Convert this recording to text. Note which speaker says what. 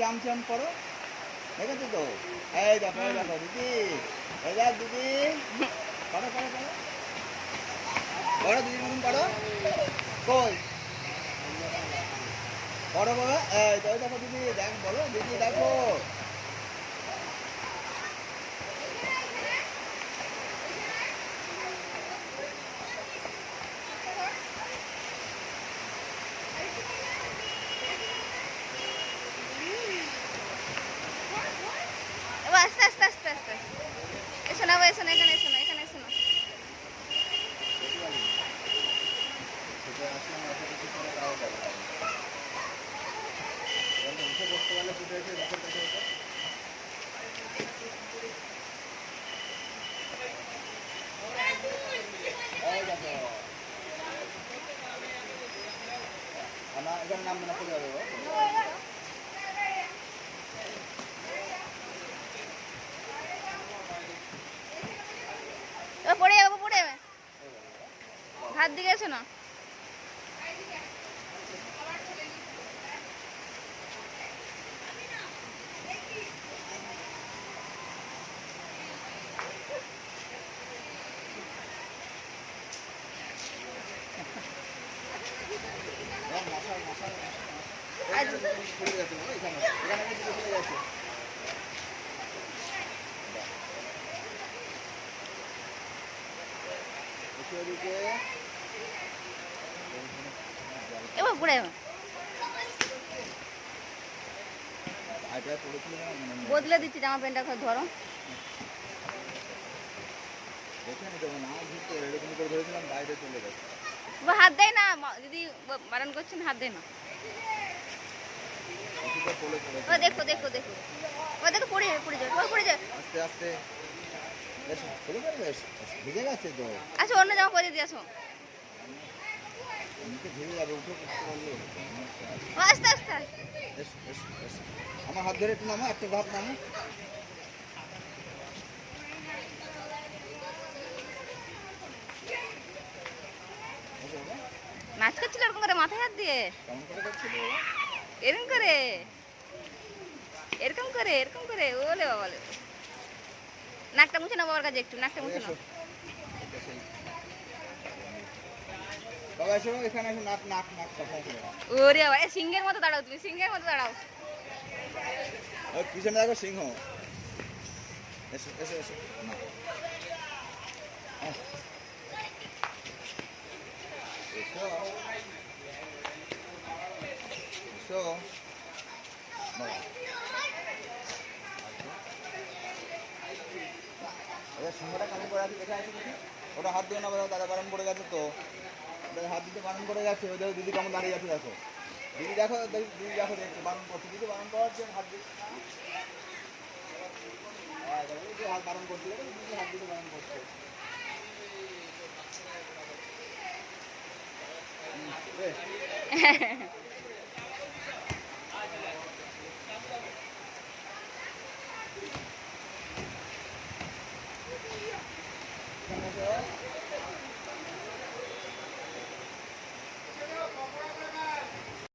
Speaker 1: জাম চাম করো, দেখেছো তো? এই দেখো দিদি, এই দেখ দিদি, করো করো করো করো দিদির মতন করো। কই করো করো, এই তো দেখো দিদি, দেখ বলো দিদি দেখো।
Speaker 2: আস্তে আস্তে আস্তে আস্তে এসো না, এসো না, এখানে এসো না, এখানে এসো না।
Speaker 1: এখানে নাম না পড়ে যাবে।
Speaker 2: পড়ে যাবে, পড়ে যাবে, হাত দিকে এসো না। এবার পড়ে যাবে, বদলে দিচ্ছি জামা প্যান্টটা, ধরো। হাত দেয় না দিদি, বারণ করছেন, হাত দেয় না। দেখো দেখো দেখো, ও দেখো পড়ে যাবে, পড়ে যাবে, পড়ে যাবে,
Speaker 1: আস্তে আস্তে। ভিজে গেছে তো,
Speaker 2: আচ্ছা অন্য জামা পরে দিয়ে আসো।
Speaker 1: ভিজে যাবে, উঠে
Speaker 2: আস্তে আস্তে।
Speaker 1: আমার হাত ধরে একটু নামো, একটা ধাপ নামো।
Speaker 2: নাচ করছিল এরকম করে, মাথায় হাত দিয়ে এরকম করে, এরকম করে, এরকম করে। ওলে বাবা, নাকটা মুছে নাও বাবার কাছে, একটু নাকটা মুছে নাও। ওরে বাবা, সিংহের মতো দাঁড়াও তুমি, সিংহের মতো দাঁড়াও।
Speaker 1: পিছনে দেখো সিংহ। এসো এসো এসো, সিংহটা কেমন করে আছে দেখে আছে দেখি। ওটা হাত দিয়ে না, দাদা বারণ করে গেছে তো, হাত দিতে বারণ করে গেছে। ওই দেখো দিদি কেমন দাঁড়িয়ে আছে, দেখো দিদি, দেখো দিদি দেখো, দেখছো বারণ করছে, দিদি বারণ করার জন্য হাত দিচ্ছে হাত বারণ করছে, দেখো দিদি হাত দিতে বারণ করছে।